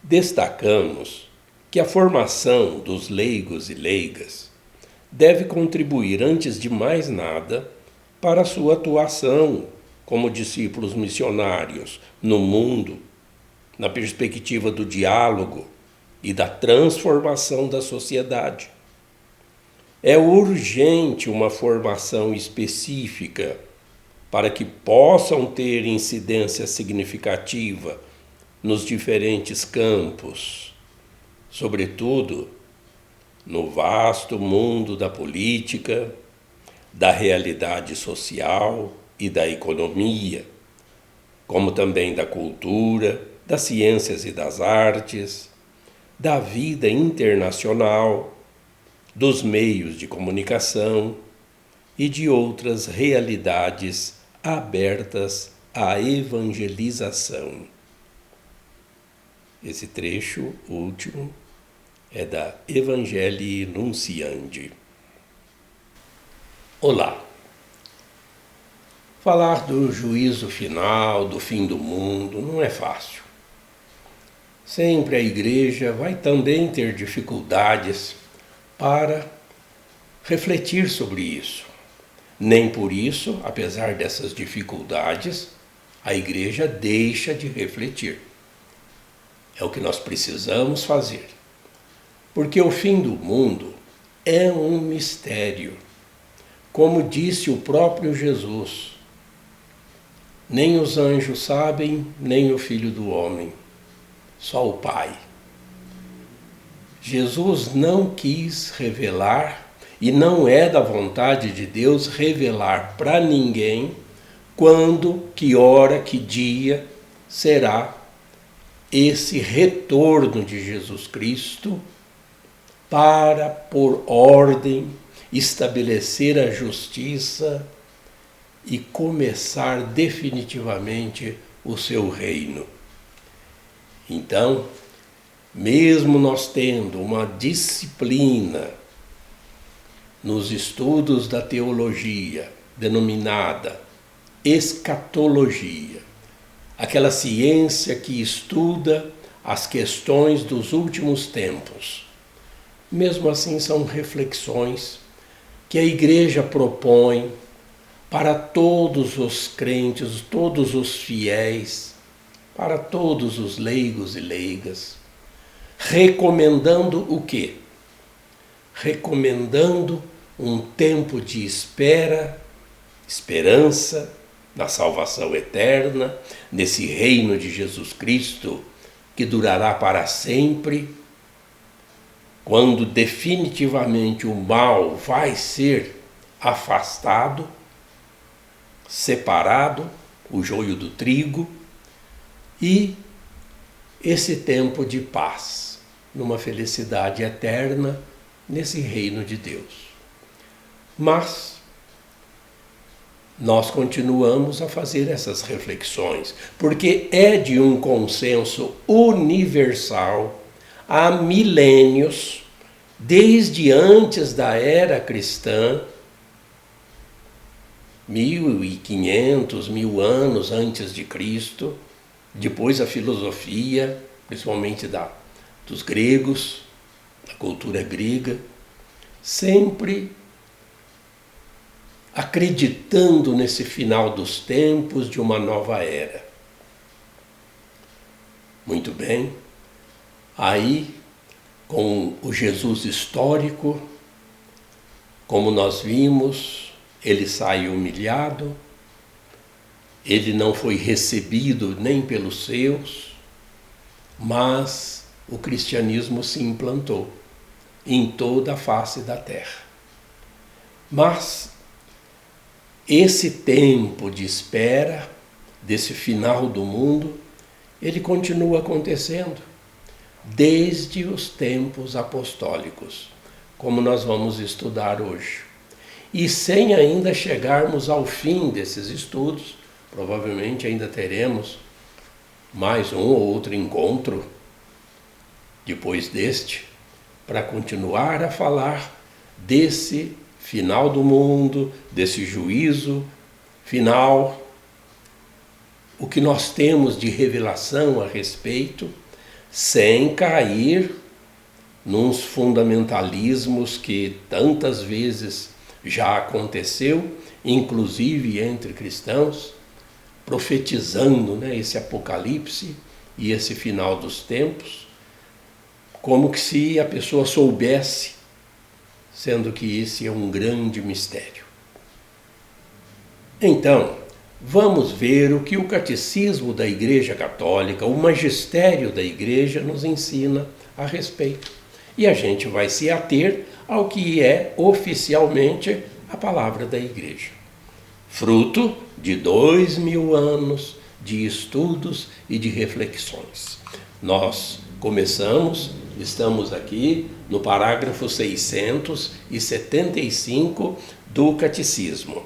Destacamos que a formação dos leigos e leigas deve contribuir, antes de mais nada, para a sua atuação como discípulos missionários no mundo, na perspectiva do diálogo e da transformação da sociedade. É urgente uma formação específica para que possam ter incidência significativa nos diferentes campos, sobretudo no vasto mundo da política, da realidade social e da economia, como também da cultura, das ciências e das artes, da vida internacional, dos meios de comunicação e de outras realidades abertas à evangelização. Esse trecho último é da Evangelii Nunciandi. Olá! Falar do juízo final, do fim do mundo, não é fácil. Sempre a Igreja vai também ter dificuldades para refletir sobre isso. Nem por isso, apesar dessas dificuldades, a Igreja deixa de refletir. É o que nós precisamos fazer. Porque o fim do mundo é um mistério. Como disse o próprio Jesus, nem os anjos sabem, nem o Filho do Homem, só o Pai. Jesus não quis revelar, e não é da vontade de Deus revelar para ninguém quando, que hora, que dia será esse retorno de Jesus Cristo para, por ordem, estabelecer a justiça e começar definitivamente o seu reino. Então, mesmo nós tendo uma disciplina nos estudos da teologia denominada escatologia, aquela ciência que estuda as questões dos últimos tempos, mesmo assim são reflexões que a Igreja propõe para todos os crentes, todos os fiéis, para todos os leigos e leigas, recomendando o quê? Recomendando um tempo de esperança na salvação eterna, nesse reino de Jesus Cristo que durará para sempre, quando definitivamente o mal vai ser afastado, separado, o joio do trigo, e esse tempo de paz, numa felicidade eterna nesse reino de Deus. Mas nós continuamos a fazer essas reflexões, porque é de um consenso universal há milênios, desde antes da era cristã, 1500, 1000 anos antes de Cristo, depois a filosofia, principalmente dos gregos, da cultura grega, sempre acreditando nesse final dos tempos de uma nova era. Muito bem, aí com o Jesus histórico, como nós vimos, ele sai humilhado, ele não foi recebido nem pelos seus, mas o cristianismo se implantou em toda a face da terra. Mas esse tempo de espera, desse final do mundo, ele continua acontecendo desde os tempos apostólicos, como nós vamos estudar hoje. E sem ainda chegarmos ao fim desses estudos, provavelmente ainda teremos mais um ou outro encontro depois deste, para continuar a falar desse final do mundo, desse juízo final, o que nós temos de revelação a respeito, sem cair nos fundamentalismos que tantas vezes já aconteceu, inclusive entre cristãos, profetizando, né, esse apocalipse e esse final dos tempos, como que se a pessoa soubesse, sendo que esse é um grande mistério. Então, vamos ver o que o Catecismo da Igreja Católica, o magistério da Igreja, nos ensina a respeito. E a gente vai se ater ao que é oficialmente a palavra da Igreja. Fruto de 2000 anos de estudos e de reflexões. Nós estamos aqui no parágrafo 675 do Catecismo.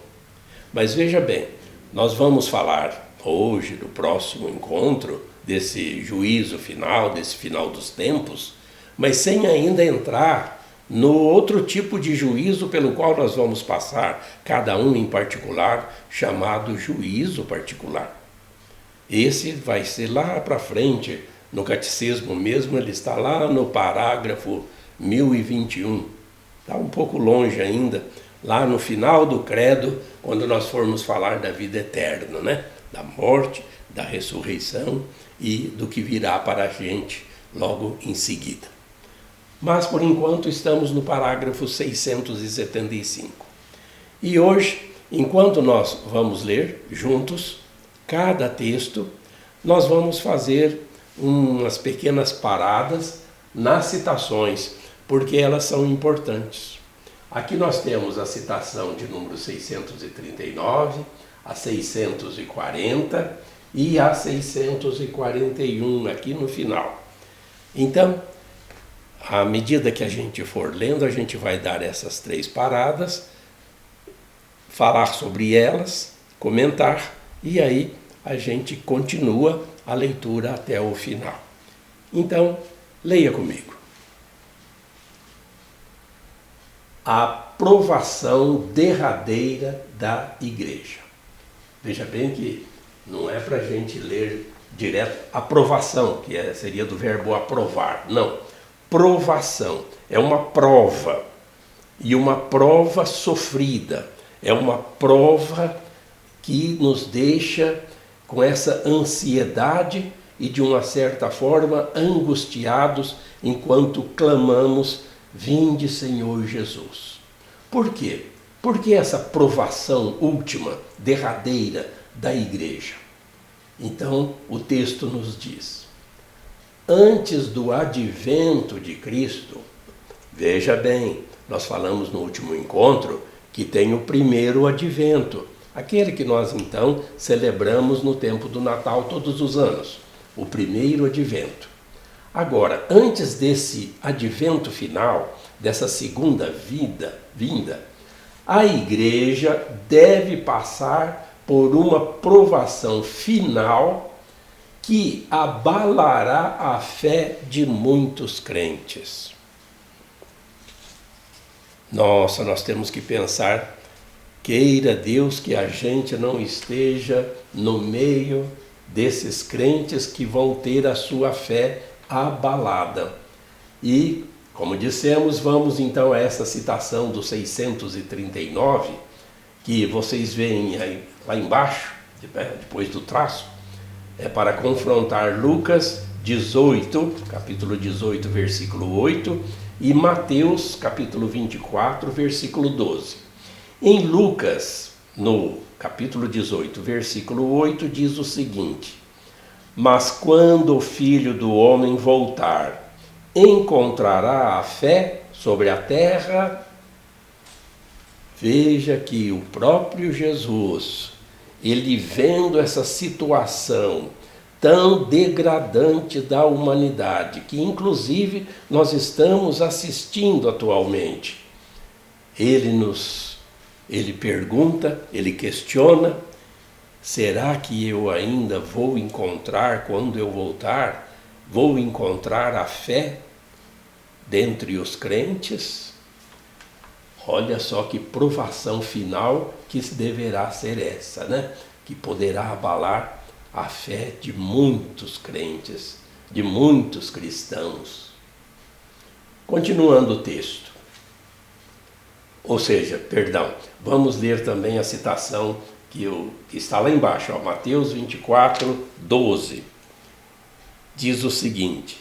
Mas veja bem, nós vamos falar hoje, no próximo encontro, desse juízo final, desse final dos tempos, mas sem ainda entrar no outro tipo de juízo pelo qual nós vamos passar, cada um em particular, chamado juízo particular. Esse vai ser lá para frente, no Catecismo mesmo, ele está lá no parágrafo 1021. Está um pouco longe ainda, lá no final do credo, quando nós formos falar da vida eterna, né? Da morte, da ressurreição e do que virá para a gente logo em seguida. Mas, por enquanto, estamos no parágrafo 675. E hoje, enquanto nós vamos ler juntos cada texto, nós vamos fazer umas pequenas paradas nas citações, porque elas são importantes. Aqui nós temos a citação de número 639, a 640 e a 641 aqui no final. Então, à medida que a gente for lendo, a gente vai dar essas 3 paradas, falar sobre elas, comentar, e aí a gente continua a leitura até o final. Então, leia comigo. A aprovação derradeira da Igreja. Veja bem que não é para a gente ler direto aprovação, que seria do verbo aprovar. Não. Provação. É uma prova. E uma prova sofrida. É uma prova que nos deixa com essa ansiedade e, de uma certa forma, angustiados enquanto clamamos: vinde, Senhor Jesus. Por quê? Porque essa provação última, derradeira da Igreja. Então, o texto nos diz: antes do advento de Cristo, veja bem, nós falamos no último encontro que tem o primeiro advento, aquele que nós então celebramos no tempo do Natal todos os anos, o primeiro advento. Agora, antes desse advento final, dessa segunda vinda, a Igreja deve passar por uma provação final que abalará a fé de muitos crentes. Nossa, nós temos que pensar, queira Deus que a gente não esteja no meio desses crentes que vão ter a sua fé abalada. E, como dissemos, vamos então a essa citação do 639, que vocês veem aí, lá embaixo, depois do traço, é para confrontar Lucas 18, capítulo 18, versículo 8, e Mateus, capítulo 24, versículo 12. Em Lucas, no capítulo 18, versículo 8, diz o seguinte: mas quando o Filho do Homem voltar, encontrará a fé sobre a terra? Veja que o próprio Jesus, ele vendo essa situação tão degradante da humanidade, que inclusive nós estamos assistindo atualmente, ele pergunta, ele questiona: será que eu ainda vou encontrar, quando eu voltar, vou encontrar a fé dentre os crentes? Olha só que provação final que deverá ser essa, né? Que poderá abalar a fé de muitos crentes de muitos cristãos. Continuando o texto. Ou seja, perdão, vamos ler também a citação que está lá embaixo, Mateus 24, 12. Diz o seguinte: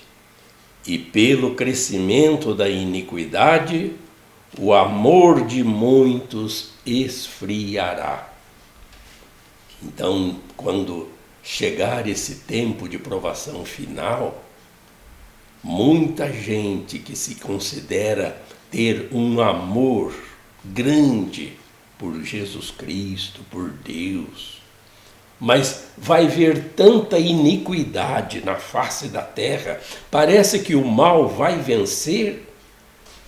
e pelo crescimento da iniquidade, o amor de muitos esfriará. Então, quando chegar esse tempo de provação final, muita gente que se considera ter um amor grande por Jesus Cristo, por Deus, mas vai ver tanta iniquidade na face da terra, parece que o mal vai vencer,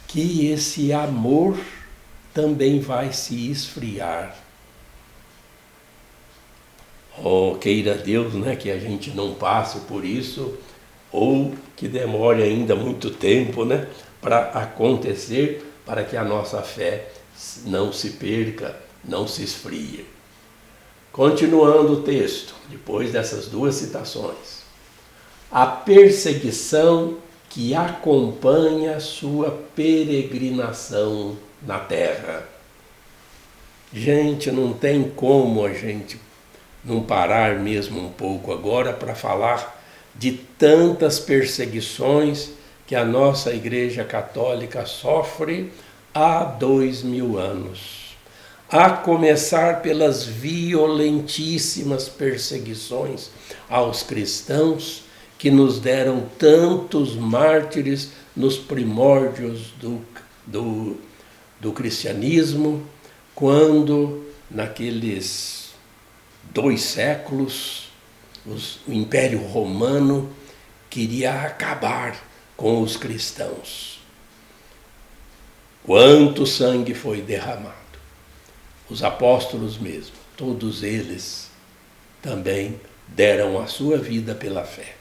que esse amor também vai se esfriar. Oh, queira Deus, né, que a gente não passe por isso, ou que demore ainda muito tempo, né, para acontecer, para que a nossa fé não se perca, não se esfrie. Continuando o texto, depois dessas duas citações. A perseguição que acompanha sua peregrinação na terra. Gente, não tem como a gente não parar mesmo um pouco agora para falar de tantas perseguições que a nossa Igreja Católica sofre há 2000 anos. A começar pelas violentíssimas perseguições aos cristãos que nos deram tantos mártires nos primórdios do cristianismo, quando naqueles 2 séculos o Império Romano queria acabar com os cristãos. Quanto sangue foi derramado! Os apóstolos mesmo, todos eles também deram a sua vida pela fé.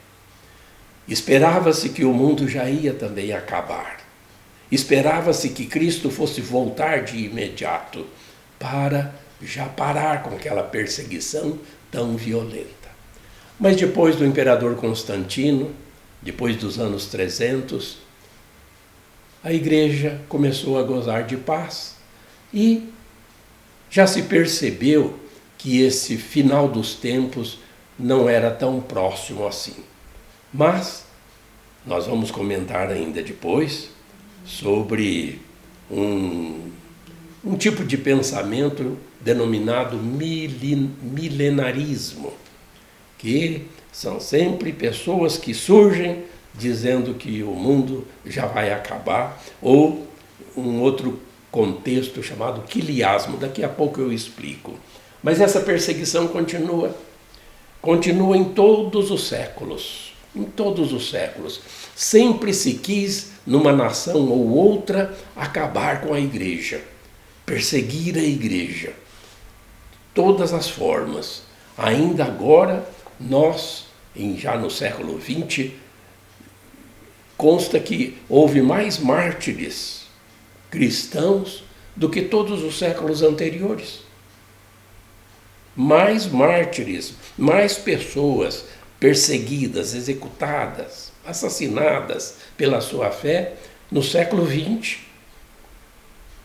Esperava-se que o mundo já ia também acabar. Esperava-se que Cristo fosse voltar de imediato para já parar com aquela perseguição tão violenta. Mas depois do imperador Constantino, depois dos anos 300, a igreja começou a gozar de paz e já se percebeu que esse final dos tempos não era tão próximo assim. Mas nós vamos comentar ainda depois sobre um tipo de pensamento denominado milenarismo, que são sempre pessoas que surgem dizendo que o mundo já vai acabar, ou um outro contexto chamado quiliasmo, daqui a pouco eu explico. Mas essa perseguição continua em todos os séculos, Sempre se quis, numa nação ou outra, acabar com a igreja, perseguir a igreja, todas as formas. Ainda agora, nós, já no século XX, consta que houve mais mártires cristãos do que todos os séculos anteriores. Mais mártires, mais pessoas perseguidas, executadas, assassinadas pela sua fé no século XX,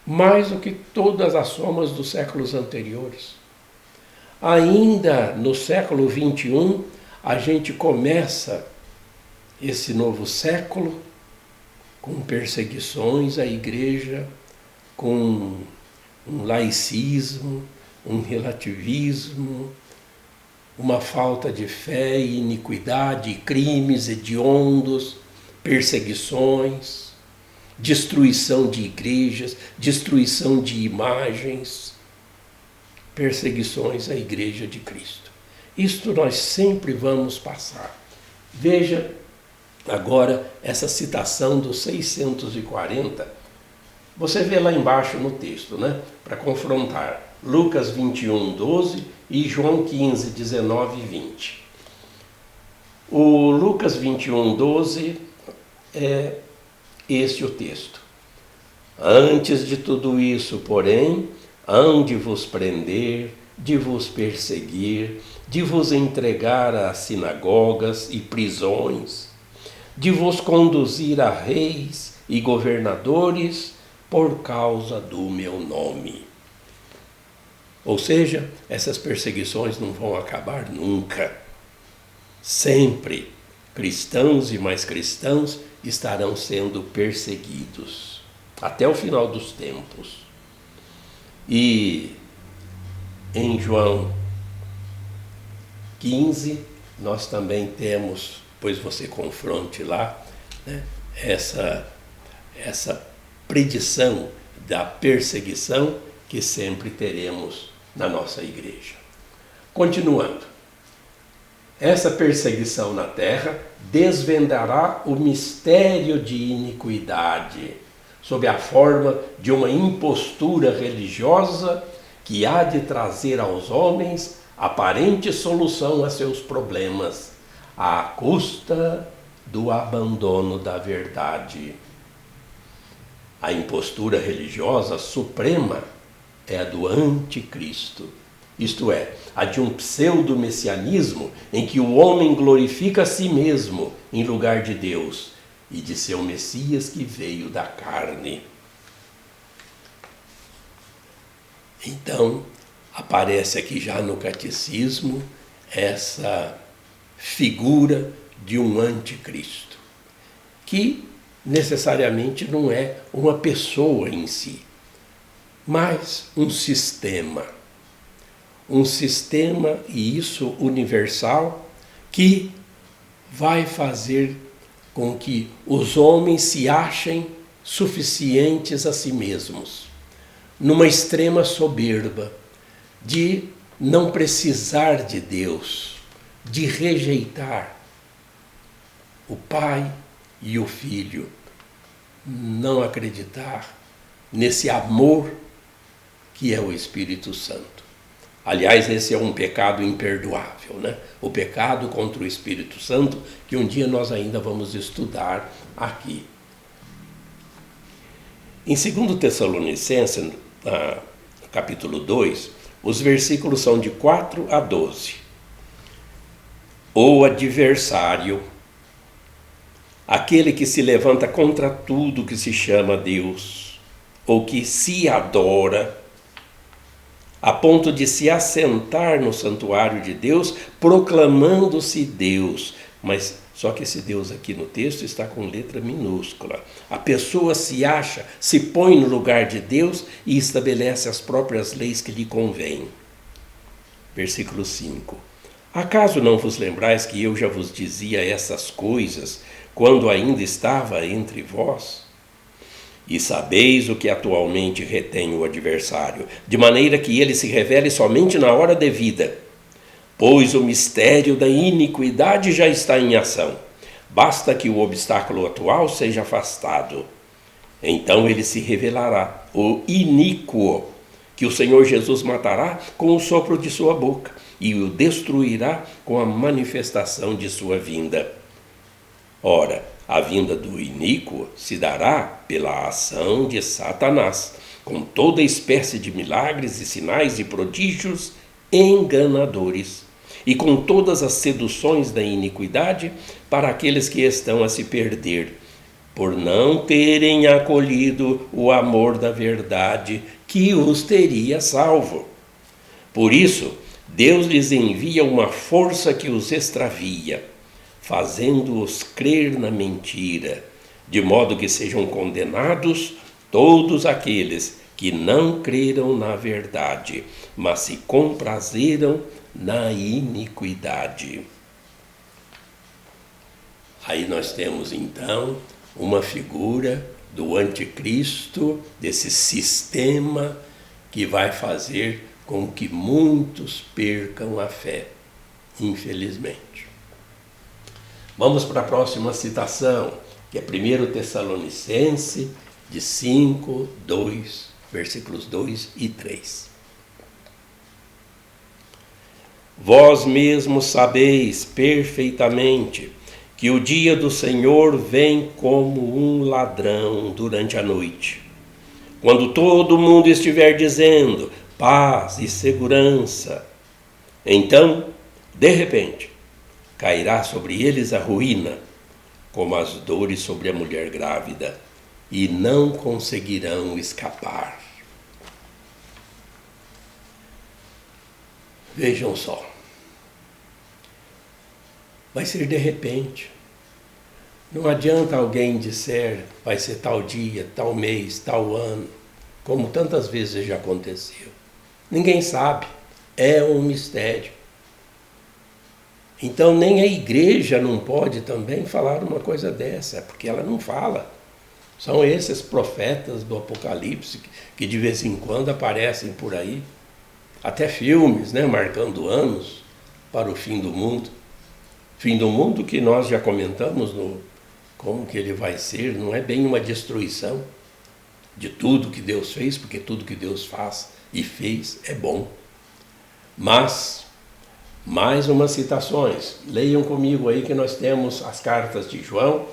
mais do que todas as somas dos séculos anteriores. Ainda no século XXI, a gente começa esse novo século com perseguições à igreja, com um laicismo, um relativismo, uma falta de fé e iniquidade, crimes hediondos, perseguições, destruição de igrejas, destruição de imagens, perseguições à Igreja de Cristo. Isto nós sempre vamos passar. Veja agora essa citação do 640, você vê lá embaixo no texto, né? Para confrontar Lucas 21, 12 e João 15, 19 e 20. O Lucas 21, 12 é este o texto. Antes de tudo isso, porém, hão de vos prender, de vos perseguir, de vos entregar às sinagogas e prisões, de vos conduzir a reis e governadores por causa do meu nome. Ou seja, essas perseguições não vão acabar nunca. Sempre cristãos e mais cristãos estarão sendo perseguidos até o final dos tempos. E em João 15, nós também temos, pois você confronte lá, né, essa predição da perseguição que sempre teremos na nossa igreja. Continuando, essa perseguição na terra desvendará o mistério de iniquidade, sob a forma de uma impostura religiosa que há de trazer aos homens aparente solução a seus problemas, à custa do abandono da verdade. A impostura religiosa suprema é a do anticristo, isto é, a de um pseudo-messianismo em que o homem glorifica a si mesmo em lugar de Deus e de seu Messias que veio da carne. Então, aparece aqui já no catecismo essa figura de um anticristo, que necessariamente não é uma pessoa em si, mas um sistema, e isso universal, que vai fazer com que os homens se achem suficientes a si mesmos, numa extrema soberba, de não precisar de Deus, de rejeitar o Pai e o Filho, não acreditar nesse amor que é o Espírito Santo. Aliás, esse é um pecado imperdoável, né? O pecado contra o Espírito Santo, que um dia nós ainda vamos estudar aqui. Em 2 Tessalonicenses, capítulo 2, os versículos são de 4 a 12. O adversário, aquele que se levanta contra tudo que se chama Deus, ou que se adora, a ponto de se assentar no santuário de Deus, proclamando-se Deus. Mas só que esse Deus aqui no texto está com letra minúscula. A pessoa se acha, se põe no lugar de Deus e estabelece as próprias leis que lhe convêm. Versículo 5. Acaso não vos lembrais que eu já vos dizia essas coisas quando ainda estava entre vós? E sabeis o que atualmente retém o adversário, de maneira que ele se revele somente na hora devida. Pois o mistério da iniquidade já está em ação. Basta que o obstáculo atual seja afastado. Então ele se revelará, o iníquo, que o Senhor Jesus matará com o sopro de sua boca e o destruirá com a manifestação de sua vinda. Ora, a vinda do iníquo se dará pela ação de Satanás, com toda espécie de milagres e sinais e prodígios enganadores, e com todas as seduções da iniquidade para aqueles que estão a se perder, por não terem acolhido o amor da verdade que os teria salvo. Por isso, Deus lhes envia uma força que os extravia, fazendo-os crer na mentira, de modo que sejam condenados todos aqueles que não creram na verdade, mas se comprazeram na iniquidade. Aí nós temos então uma figura do anticristo, desse sistema que vai fazer com que muitos percam a fé, infelizmente. Vamos para a próxima citação, que é 1 Tessalonicenses, de 5, 2, versículos 2 e 3. Vós mesmos sabeis perfeitamente que o dia do Senhor vem como um ladrão durante a noite, quando todo mundo estiver dizendo paz e segurança. Então, de repente, cairá sobre eles a ruína, como as dores sobre a mulher grávida, e não conseguirão escapar. Vejam só. Vai ser de repente. Não adianta alguém dizer vai ser tal dia, tal mês, tal ano, como tantas vezes já aconteceu. Ninguém sabe. É um mistério. Então nem a igreja não pode também falar uma coisa dessa, porque ela não fala. São esses profetas do Apocalipse que de vez em quando aparecem por aí. Até filmes, né, marcando anos para o fim do mundo. Fim do mundo que nós já comentamos como que ele vai ser, não é bem uma destruição de tudo que Deus fez, porque tudo que Deus faz e fez é bom. Mas, mais umas citações. Leiam comigo aí que nós temos as cartas de João.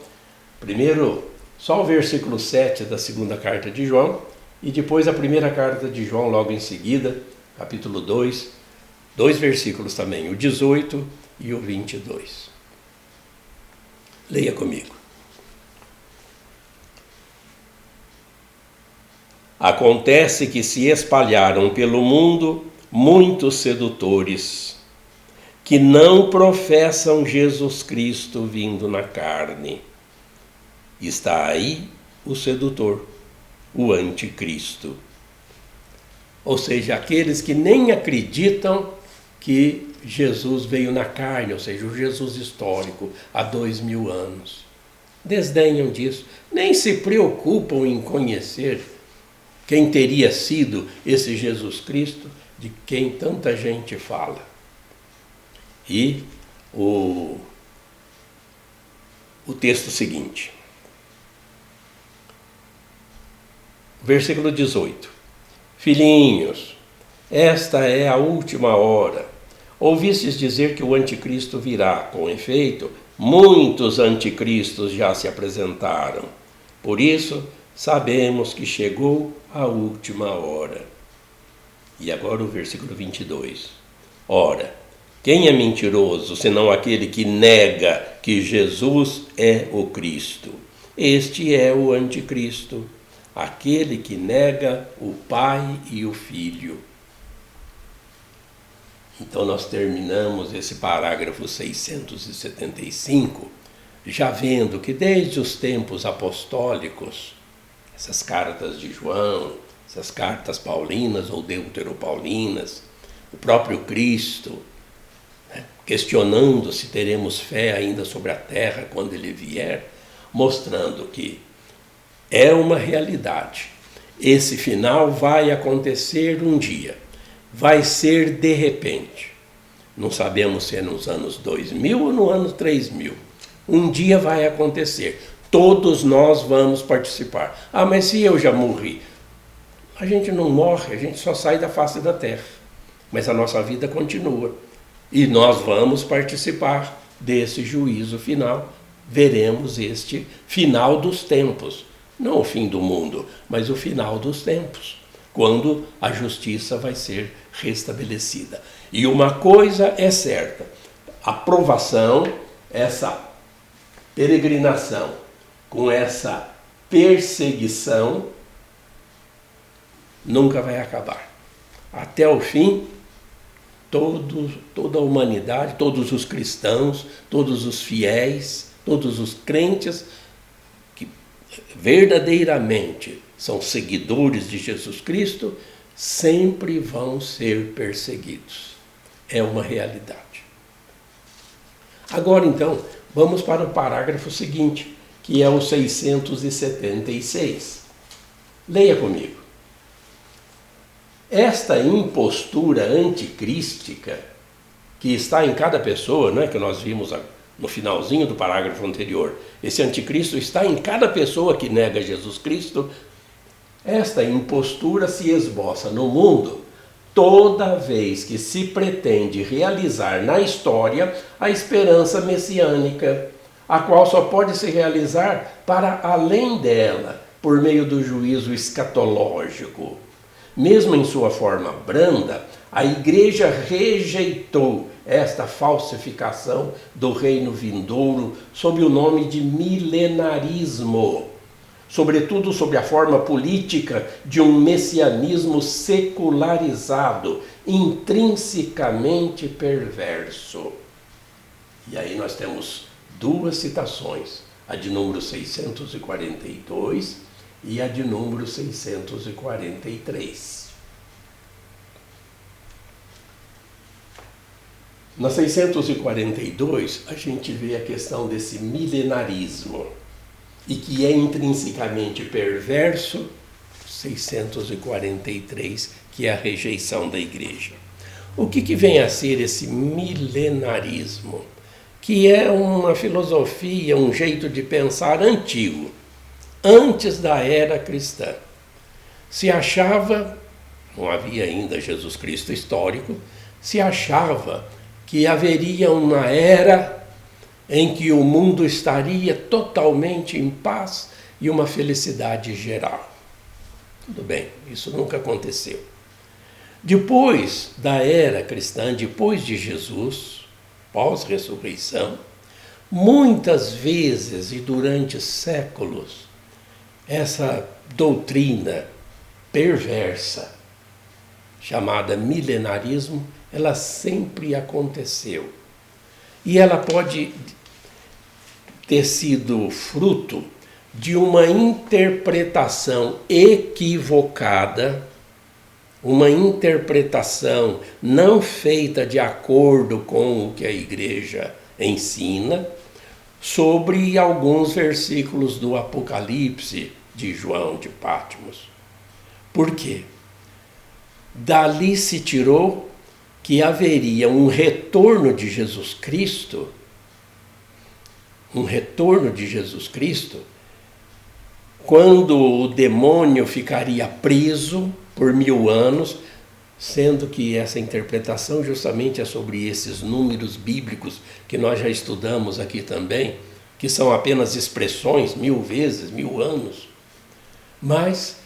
Primeiro, só o versículo 7 da segunda carta de João, e depois a primeira carta de João logo em seguida, capítulo 2, 2 versículos também, o 18 e o 22. Leia comigo. Acontece que se espalharam pelo mundo muitos sedutores, que não professam Jesus Cristo vindo na carne. Está aí o sedutor, o anticristo. Ou seja, aqueles que nem acreditam que Jesus veio na carne, ou seja, o Jesus histórico, há 2000 anos. Desdenham disso, nem se preocupam em conhecer quem teria sido esse Jesus Cristo de quem tanta gente fala. E o texto seguinte. Versículo 18. Filhinhos, esta é a última hora. Ouvistes dizer que o anticristo virá. Com efeito, muitos anticristos já se apresentaram. Por isso, sabemos que chegou a última hora. E agora o versículo 22. Ora, quem é mentiroso, senão aquele que nega que Jesus é o Cristo? Este é o anticristo, aquele que nega o Pai e o Filho. Então nós terminamos esse parágrafo 675, já vendo que desde os tempos apostólicos, essas cartas de João, essas cartas paulinas ou deuteropaulinas, o próprio Cristo, questionando se teremos fé ainda sobre a terra quando ele vier, mostrando que é uma realidade. Esse final vai acontecer um dia, vai ser de repente. Não sabemos se é nos anos 2000 ou no ano 3000. Um dia vai acontecer. Todos nós vamos participar. Ah, mas se eu já morri? A gente não morre, a gente só sai da face da terra. Mas a nossa vida continua. E nós vamos participar desse juízo final. Veremos este final dos tempos. Não o fim do mundo, mas o final dos tempos. Quando a justiça vai ser restabelecida. E uma coisa é certa. A provação, essa peregrinação, com essa perseguição, nunca vai acabar. Até o fim, toda a humanidade, todos os cristãos, todos os fiéis, todos os crentes que verdadeiramente são seguidores de Jesus Cristo, sempre vão ser perseguidos. É uma realidade. Agora então, vamos para o parágrafo seguinte, que é o 676. Leia comigo. Esta impostura anticrística que está em cada pessoa, né, que nós vimos no finalzinho do parágrafo anterior, esse anticristo está em cada pessoa que nega Jesus Cristo. Esta impostura se esboça no mundo toda vez que se pretende realizar na história a esperança messiânica, a qual só pode se realizar para além dela, por meio do juízo escatológico. Mesmo em sua forma branda, a Igreja rejeitou esta falsificação do reino vindouro sob o nome de milenarismo, sobretudo sob a forma política de um messianismo secularizado, intrinsecamente perverso. E aí nós temos duas citações, a de número 642 e a de número 643. Na 642, a gente vê a questão desse milenarismo, e que é intrinsecamente perverso, 643, que é a rejeição da igreja. O que vem a ser esse milenarismo? Que é uma filosofia, um jeito de pensar antigo, antes da era cristã. Se achava, não havia ainda Jesus Cristo histórico, se achava que haveria uma era em que o mundo estaria totalmente em paz e uma felicidade geral. Tudo bem, isso nunca aconteceu. Depois da era cristã, depois de Jesus, pós-ressurreição, muitas vezes e durante séculos, essa doutrina perversa, chamada milenarismo, ela sempre aconteceu. E ela pode ter sido fruto de uma interpretação equivocada, uma interpretação não feita de acordo com o que a igreja ensina, sobre alguns versículos do Apocalipse de João de Patmos. Por quê? Dali se tirou que haveria um retorno de Jesus Cristo, quando o demônio ficaria preso por 1000 anos, sendo que essa interpretação justamente é sobre esses números bíblicos que nós já estudamos aqui também, que são apenas expressões, 1000 vezes, 1000 anos, mas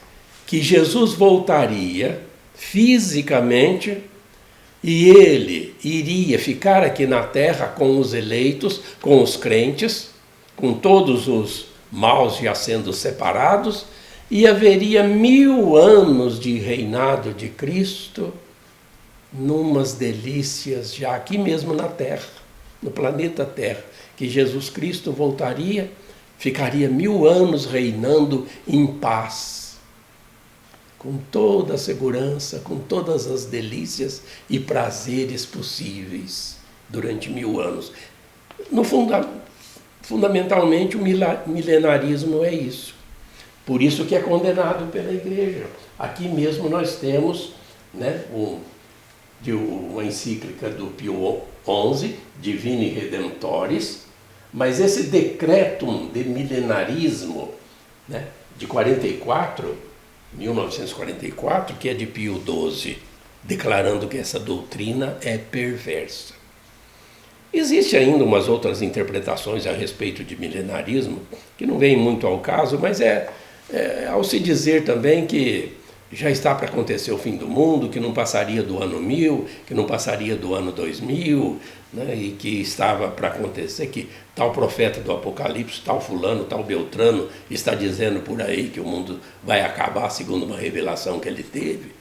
que Jesus voltaria fisicamente e ele iria ficar aqui na terra com os eleitos, com os crentes, com todos os maus já sendo separados, e haveria 1000 anos de reinado de Cristo, numas delícias já aqui mesmo na terra, no planeta Terra, que Jesus Cristo voltaria, ficaria 1000 anos reinando em paz, com toda a segurança, com todas as delícias e prazeres possíveis durante 1000 anos. Fundamentalmente, o milenarismo é isso. Por isso que é condenado pela igreja. Aqui mesmo nós temos, né, uma encíclica do Pio XI, Divini Redemptoris, mas esse decretum de milenarismo, né, de 1944, que é de Pio XII, declarando que essa doutrina é perversa. Existem ainda umas outras interpretações a respeito de milenarismo, que não vêm muito ao caso, mas ao se dizer também que já está para acontecer o fim do mundo, que não passaria do ano 1000, que não passaria do ano 2000, né, e que estava para acontecer, que tal profeta do Apocalipse, tal fulano, tal Beltrano, está dizendo por aí que o mundo vai acabar segundo uma revelação que ele teve.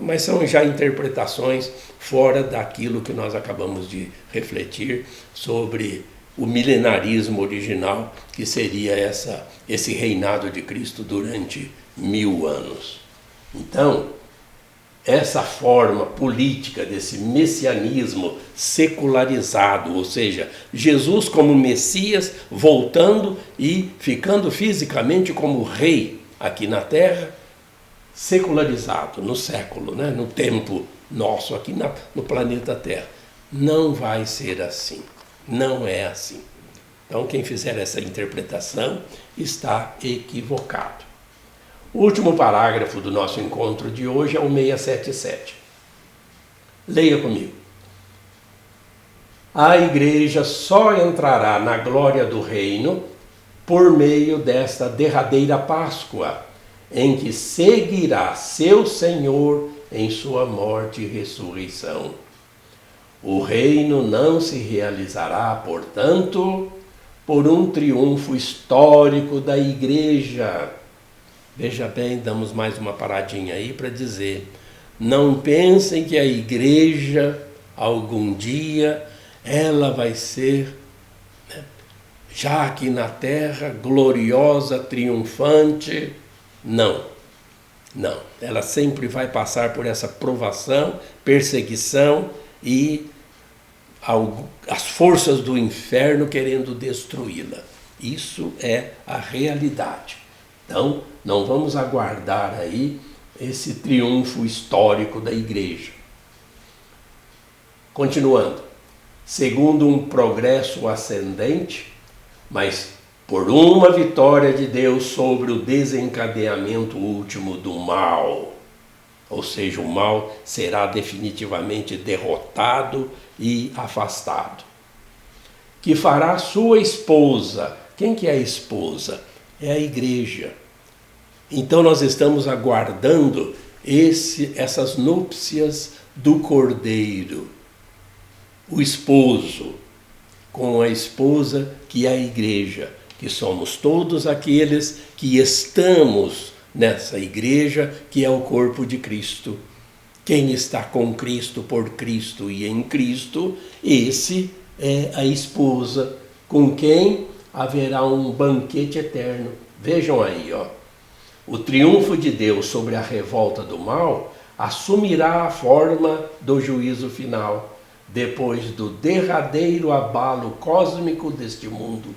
Mas são já interpretações fora daquilo que nós acabamos de refletir sobre o milenarismo original, que seria esse reinado de Cristo durante 1000 anos. Então, essa forma política desse messianismo secularizado, ou seja, Jesus como Messias voltando e ficando fisicamente como rei aqui na terra, secularizado no século, né, no tempo nosso aqui no planeta Terra. Não vai ser assim, não é assim. Então quem fizer essa interpretação está equivocado. O último parágrafo do nosso encontro de hoje é o 677. Leia comigo. A igreja só entrará na glória do reino por meio desta derradeira Páscoa, em que seguirá seu Senhor em sua morte e ressurreição. O reino não se realizará, portanto, por um triunfo histórico da Igreja. Veja bem, damos mais uma paradinha aí para dizer: não pensem que a Igreja, algum dia, ela vai ser, né, já aqui na terra, gloriosa, triunfante. Não, não. Ela sempre vai passar por essa provação, perseguição e as forças do inferno querendo destruí-la. Isso é a realidade. Então, não vamos aguardar aí esse triunfo histórico da Igreja. Continuando, segundo um progresso ascendente, mas por uma vitória de Deus sobre o desencadeamento último do mal. Ou seja, o mal será definitivamente derrotado e afastado. Que fará sua esposa. Quem que é a esposa? É a Igreja. Então nós estamos aguardando essas núpcias do Cordeiro. O esposo com a esposa, que é a Igreja, que somos todos aqueles que estamos nessa Igreja, que é o corpo de Cristo. Quem está com Cristo, por Cristo e em Cristo, esse é a esposa, com quem haverá um banquete eterno. Vejam aí, ó. O triunfo de Deus sobre a revolta do mal assumirá a forma do juízo final, depois do derradeiro abalo cósmico deste mundo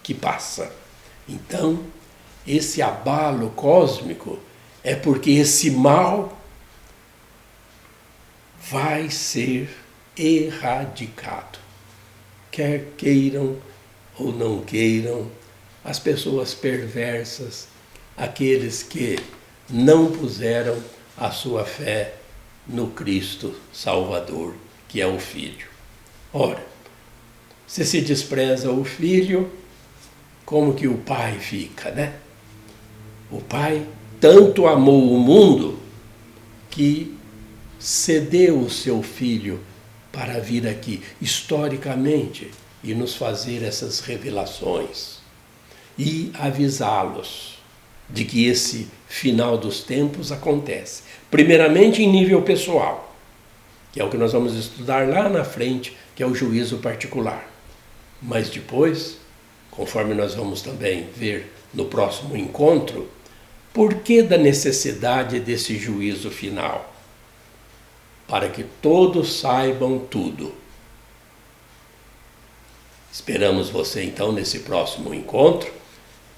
que passa. Então, esse abalo cósmico é porque esse mal vai ser erradicado. Quer queiram ou não queiram, as pessoas perversas, aqueles que não puseram a sua fé no Cristo Salvador, que é o Filho. Ora, se despreza o Filho, como que o Pai fica, né? O Pai tanto amou o mundo que cedeu o seu Filho para vir aqui, historicamente, e nos fazer essas revelações e avisá-los de que esse final dos tempos acontece. Primeiramente em nível pessoal, que é o que nós vamos estudar lá na frente, que é o juízo particular. Mas depois, conforme nós vamos também ver no próximo encontro, por que da necessidade desse juízo final? Para que todos saibam tudo. Esperamos você então nesse próximo encontro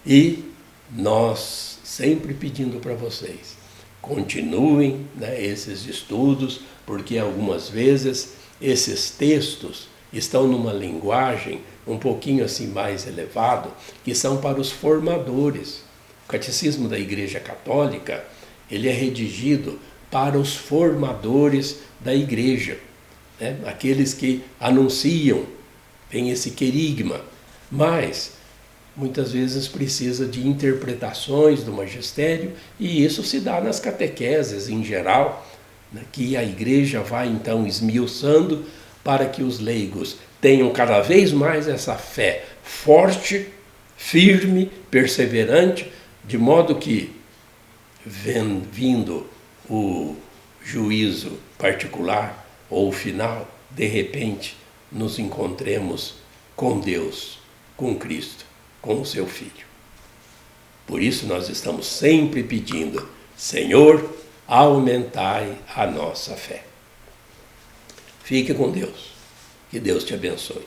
e nós sempre pedindo para vocês, continuem, né, esses estudos, porque algumas vezes esses textos estão numa linguagem um pouquinho assim mais elevado, que são para os formadores. O Catecismo da Igreja Católica, ele é redigido para os formadores da Igreja, né? Aqueles que anunciam, tem esse querigma, mas muitas vezes precisa de interpretações do magistério, e isso se dá nas catequeses em geral, né, que a Igreja vai então esmiuçando para que os leigos tenham cada vez mais essa fé forte, firme, perseverante, de modo que, vindo o juízo particular ou final, de repente nos encontremos com Deus, com Cristo, com o seu Filho. Por isso nós estamos sempre pedindo: Senhor, aumentai a nossa fé. Fique com Deus. Que Deus te abençoe.